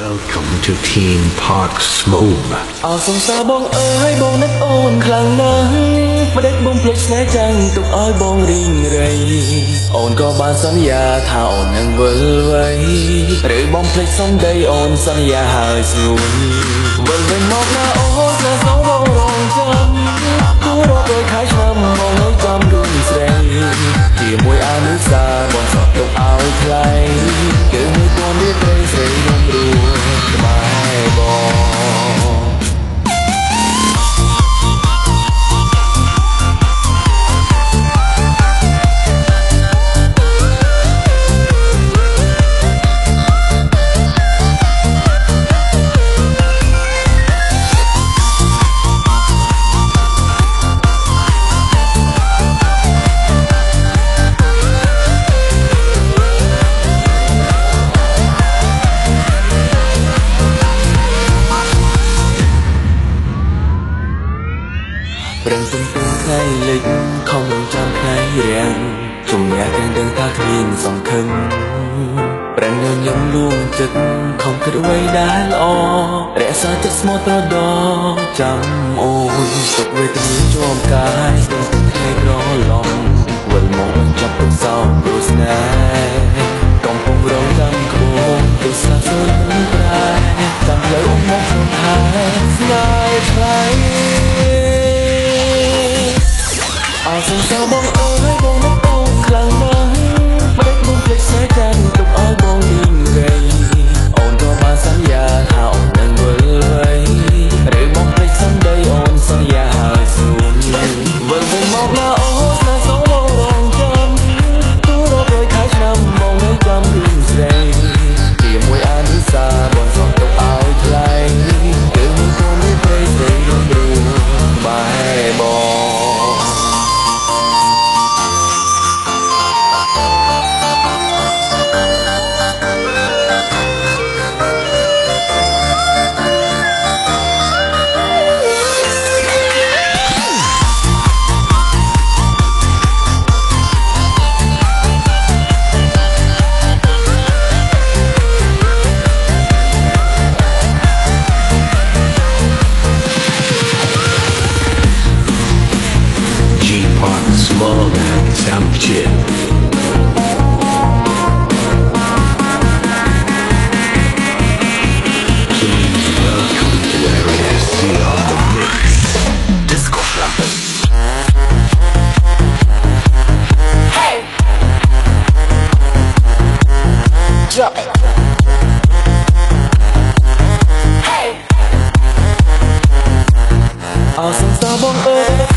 Welcome to Teen Park Smooth អោសងសាបងអើយបងនឹកអូនខ្លាំងណាស់មិនដេចបងភ្លេចស្នេហ៍ចាំងទុកឲ្យបងរីងរៃអូនក៏បានសន្យាថាអូននឹងវិលវ័យឬបងភ្លេចសំដីអូនសន្យាហើយស្ងួនវិលវិញមកណាអូនស្នេហ៍សងបងរងចាំគូរកដោយខែឆ្នាំបងនៅចាំរឿងស្រីជាមួយអនុសាបងសក់ទុកឲ្យថ្លៃគឺមួយគូនេះត្រីស្រីនឹងរួក្បែរបងព្រឹងទំទឹងថ្ងៃលិចខំរងចាំថ្ងៃរាំងជំនះទាំងដឹងថាគ្មានសង្ឃឹមព្រឹងញញឹមលួងចិត្តខំគិតអ្វីដែលល្អរក្សាចិត្តស្មោះត្រង់ចាំអូនទុកវេទនាជាប់កាយទាំងថ្ងៃក្រឡំវិលមកបញ្ចប់ទុកសោកព្រោះស្នេហ៍កំពុងរងចាំក្បួនទស្សនៈសូនមិនប្រែចាំផ្លូវអមមកក្នុងខែស្ងាយថ្លៃអោសងសាបងអើយបងនឹកអូនខ្លាំងណាស់មិនដេចបងភ្លេចស្នេហ៍ចាំងទុកឲ្យបងរីងរៃអូនក៏បានសន្យាថាអូននឹងវិលវ័យឬបងភ្លេចសំដីអូនសន្យាហើយស្រួលវិលវិញមកណាអូនស្នេហ៍សងបងរងចាំទូរកដោយខែឆ្នាំបងនៅចាំរឿងស្រីជាមួយអនុសាបងសក់ទុកឲ្យថ្លៃគឺមួយគូនេះត្រីស្រីនឹងរួបែរបងSmall and Sampchin Please welcome to Area C on the mix Disco Flappers Hey Drop it Hey អោសងសាបងអើយ